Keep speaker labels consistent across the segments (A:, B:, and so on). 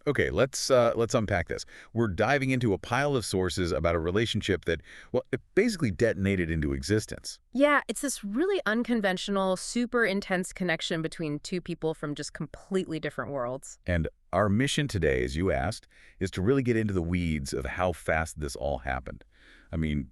A: Okay, let's unpack this. We're diving into a pile of sources about a relationship that, well, it basically detonated into existence.
B: Yeah, it's this really unconventional, super intense connection between two people from just completely different worlds.
A: And our mission today, as you asked, is to really get into the weeds of how fast this all happened. I mean,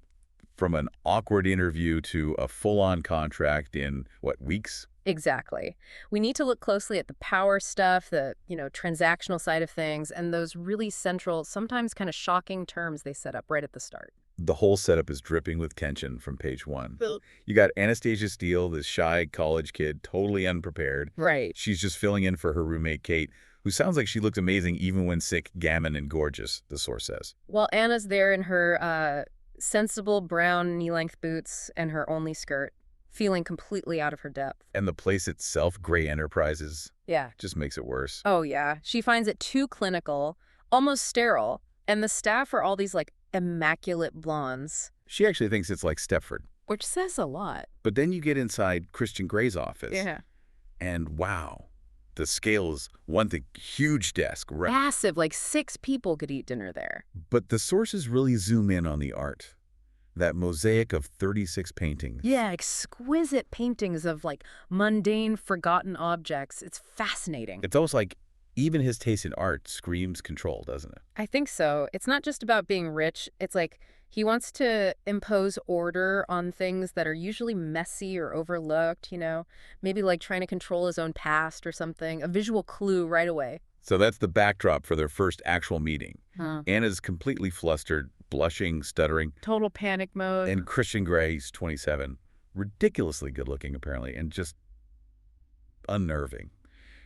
A: from an awkward interview to a full-on contract in, what, weeks?
B: Exactly. We need to look closely at the power stuff, the, transactional side of things, and those really central, sometimes kind of shocking terms they set up right at the start.
A: The whole setup is dripping with tension from page one. You got Anastasia Steele, this shy college kid, totally unprepared.
B: Right.
A: She's just filling in for her roommate, Kate, who sounds like she looked amazing even when sick, gammon, and gorgeous, the source says.
B: Well, Anna's there in her sensible brown knee-length boots and her only skirt, feeling completely out of her depth.
A: And the place itself, Gray Enterprises,
B: Yeah.
A: just makes it worse.
B: Oh, yeah. She finds it too clinical, almost sterile, and the staff are all these, immaculate blondes.
A: She actually thinks it's like Stepford.
B: Which says a lot.
A: But then you get inside Christian Gray's office.
B: Yeah.
A: And wow, the scale is one thing, huge desk, right?
B: Massive, 6 people could eat dinner there.
A: But the sources really zoom in on the art. That mosaic of 36 paintings.
B: Yeah, exquisite paintings of, mundane, forgotten objects. It's fascinating.
A: It's almost like even his taste in art screams control, doesn't it?
B: I think so. It's not just about being rich. It's he wants to impose order on things that are usually messy or overlooked, maybe trying to control his own past or something. A visual clue right away.
A: So that's the backdrop for their first actual meeting.
B: Huh.
A: Anna's completely flustered, blushing, stuttering.
B: Total panic mode.
A: And Christian Gray's 27, ridiculously good-looking apparently, and just unnerving.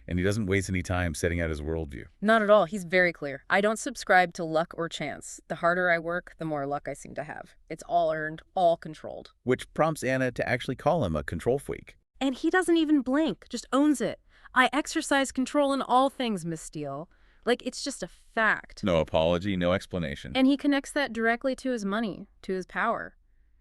A: And he doesn't waste any time setting out his worldview.
B: Not at all. He's very clear. I don't subscribe to luck or chance. The harder I work, the more luck I seem to have. It's all earned, all controlled.
A: Which prompts Anna to actually call him a control freak.
B: And he doesn't even blink, just owns it. I exercise control in all things, Miss Steele. It's just a fact.
A: No apology, no explanation.
B: And he connects that directly to his money, to his power.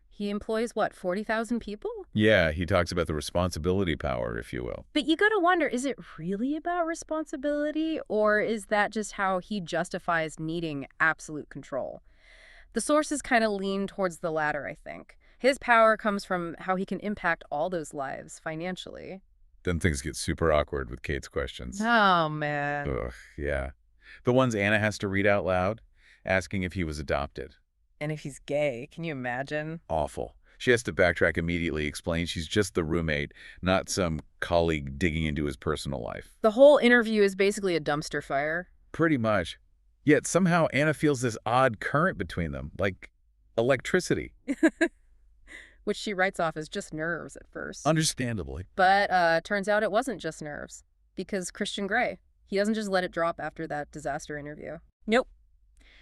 B: He employs, 40,000 people?
A: Yeah, he talks about the responsibility power, if you will.
B: But you gotta wonder, is it really about responsibility, or is that just how he justifies needing absolute control? The sources kind of lean towards the latter, I think. His power comes from how he can impact all those lives financially.
A: Then things get super awkward with Kate's questions.
B: Oh, man.
A: Ugh, yeah. The ones Anna has to read out loud, asking if he was adopted.
B: And if he's gay, can you imagine?
A: Awful. She has to backtrack immediately, explain she's just the roommate, not some colleague digging into his personal life.
B: The whole interview is basically a dumpster fire.
A: Pretty much. Yet somehow Anna feels this odd current between them, like electricity.
B: Which she writes off as just nerves at first.
A: Understandably.
B: But turns out it wasn't just nerves. Because Christian Grey, he doesn't just let it drop after that disaster interview. Nope.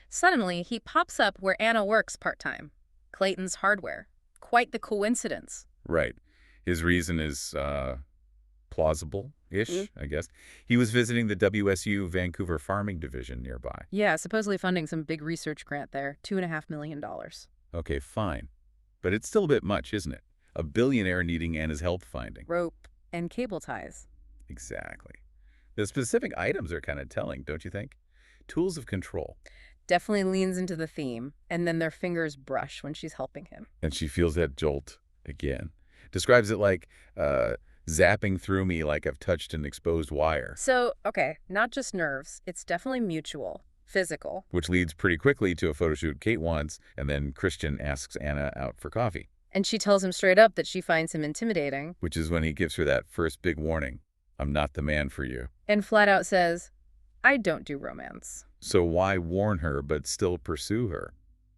B: Suddenly, he pops up where Anna works part-time. Clayton's Hardware. Quite the coincidence.
A: Right. His reason is plausible-ish, I guess. He was visiting the WSU Vancouver Farming Division nearby.
B: Yeah, supposedly funding some big research grant there. $2.5 million.
A: Okay, fine. But it's still a bit much, isn't it? A billionaire needing Anna's help finding.
B: Rope and cable ties.
A: Exactly. The specific items are kind of telling, don't you think? Tools of control.
B: Definitely leans into the theme, and then their fingers brush when she's helping him.
A: And she feels that jolt again. Describes it like zapping through me like I've touched an exposed wire.
B: So, okay, not just nerves. It's definitely mutual, physical.
A: Which leads pretty quickly to a photo shoot Kate wants, and then Christian asks Anna out for coffee.
B: And she tells him straight up that she finds him intimidating.
A: Which is when he gives her that first big warning. I'm not the man for you.
B: And flat out says, I don't do romance.
A: So why warn her but still pursue her?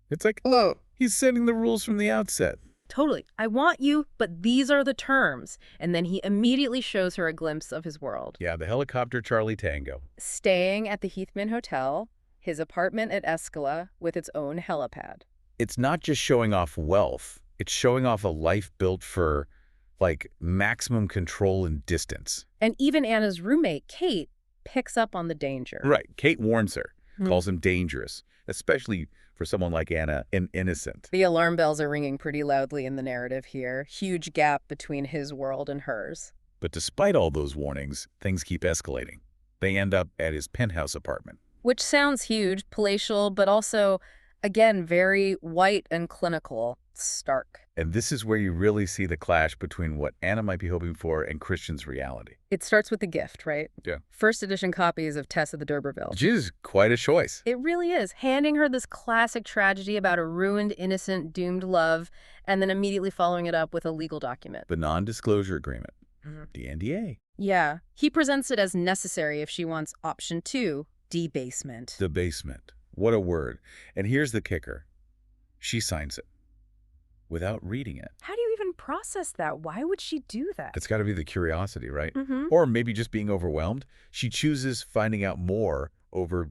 A: It's like,
B: oh,
A: he's setting the rules from the outset.
B: Totally. I want you, but these are the terms. And then he immediately shows her a glimpse of his world.
A: Yeah, the helicopter Charlie Tango.
B: Staying at the Heathman Hotel, his apartment at Escala with its own helipad.
A: It's not just showing off wealth. It's showing off a life built for, maximum control and distance.
B: And even Anna's roommate, Kate, picks up on the danger.
A: Right. Kate warns her, calls him dangerous, especially for someone like Anna, an innocent.
B: The alarm bells are ringing pretty loudly in the narrative here. Huge gap between his world and hers.
A: But despite all those warnings, things keep escalating. They end up at his penthouse apartment.
B: Which sounds huge, palatial, but also, again, very white and clinical, stark.
A: And this is where you really see the clash between what Anna might be hoping for and Christian's reality.
B: It starts with the gift, right?
A: Yeah.
B: First edition copies of Tess of the D'Urberville.
A: Which is quite a choice.
B: It really is. Handing her this classic tragedy about a ruined, innocent, doomed love, and then immediately following it up with a legal document.
A: The non-disclosure agreement. The NDA.
B: Yeah. He presents it as necessary if she wants option 2, debasement.
A: Debasement. What a word. And here's the kicker. She signs it without reading it.
B: How do you even process that? Why would she do that?
A: It's got to be the curiosity, right?
B: Mm-hmm.
A: Or maybe just being overwhelmed. She chooses finding out more over,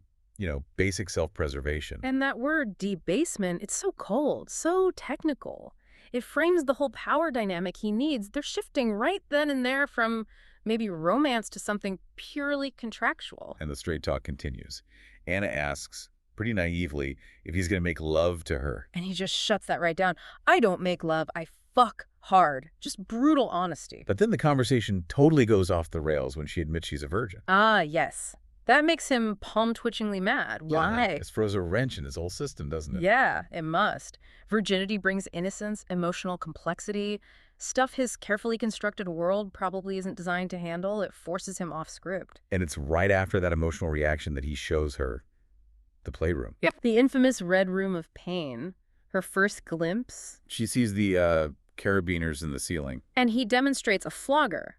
A: basic self-preservation.
B: And that word debasement, it's so cold, so technical. It frames the whole power dynamic he needs. They're shifting right then and there from maybe romance to something purely contractual.
A: And the straight talk continues. Anna asks, pretty naively, if he's going to make love to her.
B: And he just shuts that right down. I don't make love, I fuck hard. Just brutal honesty.
A: But then the conversation totally goes off the rails when she admits she's a virgin.
B: Ah, yes. That makes him palm-twitchingly mad. Why?
A: It throws a wrench in his whole system, doesn't it?
B: Yeah, it must. Virginity brings innocence, emotional complexity, stuff his carefully constructed world probably isn't designed to handle. It forces him off script.
A: And it's right after that emotional reaction that he shows her the playroom.
B: Yep. The infamous Red Room of Pain, her first glimpse.
A: She sees the carabiners in the ceiling.
B: And he demonstrates a flogger.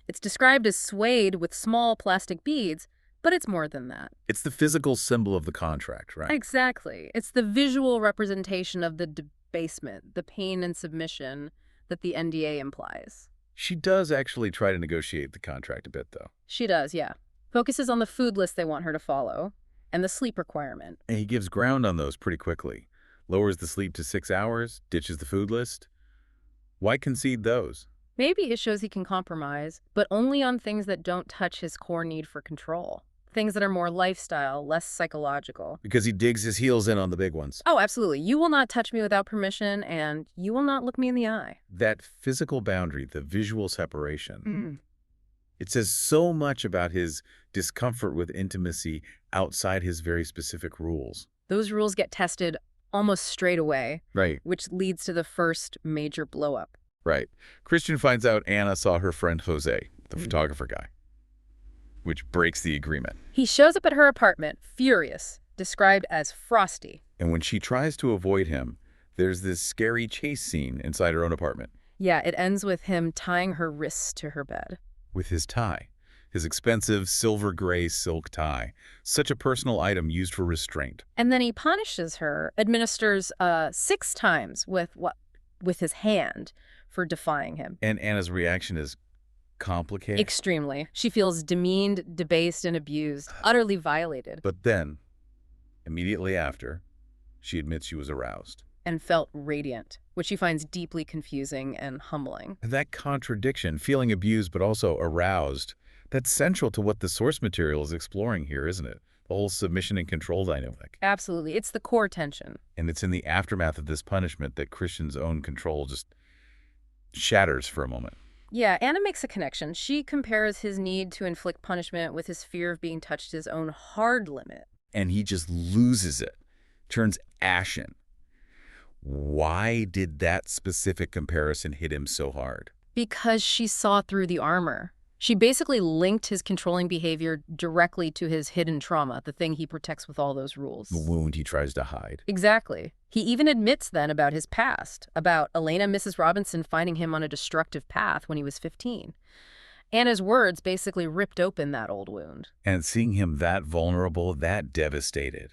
B: It's described as suede with small plastic beads, but it's more than that.
A: It's the physical symbol of the contract, right?
B: Exactly. It's the visual representation of the debasement, the pain and submission that the NDA implies.
A: She does actually try to negotiate the contract a bit, though.
B: She does, yeah. Focuses on the food list they want her to follow and the sleep requirement.
A: And he gives ground on those pretty quickly. Lowers the sleep to 6 hours, ditches the food list. Why concede those?
B: Maybe it shows he can compromise, but only on things that don't touch his core need for control. Things that are more lifestyle, less psychological.
A: Because he digs his heels in on the big ones.
B: Oh, absolutely. You will not touch me without permission, and you will not look me in the eye.
A: That physical boundary, the visual separation, it says so much about his discomfort with intimacy outside his very specific rules.
B: Those rules get tested almost straight away,
A: Right.
B: which leads to the first major blow-up.
A: Right. Christian finds out Anna saw her friend Jose, the photographer guy, which breaks the agreement.
B: He shows up at her apartment, furious, described as frosty.
A: And when she tries to avoid him, there's this scary chase scene inside her own apartment.
B: Yeah, it ends with him tying her wrists to her bed.
A: With his tie. His expensive silver gray silk tie. Such a personal item used for restraint.
B: And then he punishes her, administers 6 times with his hand for defying him.
A: And Anna's reaction is complicated.
B: Extremely. She feels demeaned, debased, and abused, utterly violated.
A: But then, immediately after, she admits she was aroused.
B: And felt radiant, which she finds deeply confusing and humbling.
A: That contradiction, feeling abused but also aroused, that's central to what the source material is exploring here, isn't it? The whole submission and control dynamic.
B: Absolutely. It's the core tension.
A: And it's in the aftermath of this punishment that Christian's own control just shatters for a moment.
B: Yeah, Anna makes a connection. She compares his need to inflict punishment with his fear of being touched his own hard limit.
A: And he just loses it, turns ashen. Why did that specific comparison hit him so hard?
B: Because she saw through the armor. She basically linked his controlling behavior directly to his hidden trauma, the thing he protects with all those rules.
A: The wound he tries to hide.
B: Exactly. He even admits then about his past, about Elena Mrs. Robinson finding him on a destructive path when he was 15. Anna's words basically ripped open that old wound.
A: And seeing him that vulnerable, that devastated,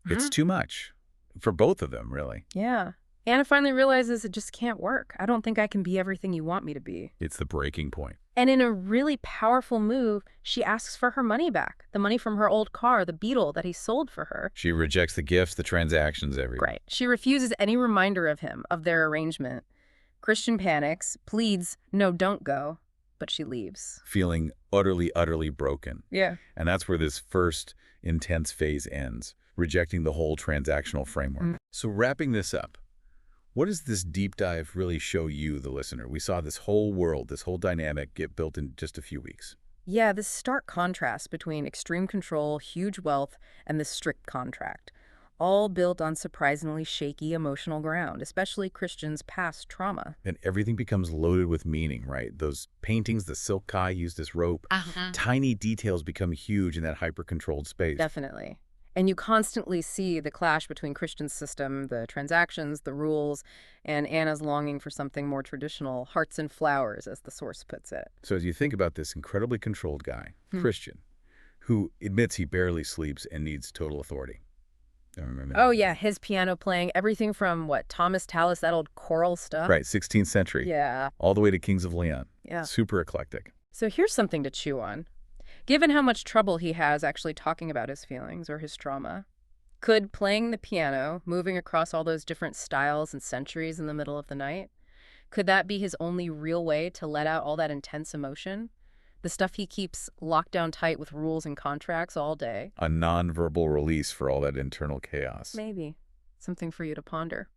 A: it's too much. For both of them, really.
B: Yeah. Anna finally realizes it just can't work. I don't think I can be everything you want me to be.
A: It's the breaking point.
B: And in a really powerful move, she asks for her money back. The money from her old car, the Beetle that he sold for her.
A: She rejects the gifts, the transactions, everything.
B: Right. She refuses any reminder of him, of their arrangement. Christian panics, pleads, no, don't go. But she leaves.
A: Feeling utterly, utterly broken.
B: Yeah.
A: And that's where this first intense phase ends, rejecting the whole transactional framework. So wrapping this up, what does this deep dive really show you, the listener? We saw this whole world, this whole dynamic get built in just a few weeks.
B: Yeah, this stark contrast between extreme control, huge wealth, and this strict contract, all built on surprisingly shaky emotional ground, especially Christians' past trauma.
A: And everything becomes loaded with meaning, right? Those paintings, the silk kai used as rope, tiny details become huge in that hyper-controlled space.
B: Definitely. And you constantly see the clash between Christian system, the transactions, the rules, and Anna's longing for something more traditional, hearts and flowers, as the source puts it.
A: So as you think about this incredibly controlled guy,
B: Hmm.
A: Christian, who admits he barely sleeps and needs total authority. I remember
B: Oh,
A: that.
B: yeah, his piano playing, everything from, what, Thomas Tallis, that old choral stuff?
A: Right, 16th century,
B: Yeah,
A: all the way to Kings of Leon.
B: yeah.
A: Super eclectic.
B: So here's something to chew on. Given how much trouble he has actually talking about his feelings or his trauma, could playing the piano, moving across all those different styles and centuries in the middle of the night, could that be his only real way to let out all that intense emotion? The stuff he keeps locked down tight with rules and contracts all day?
A: A nonverbal release for all that internal chaos.
B: Maybe. Something for you to ponder.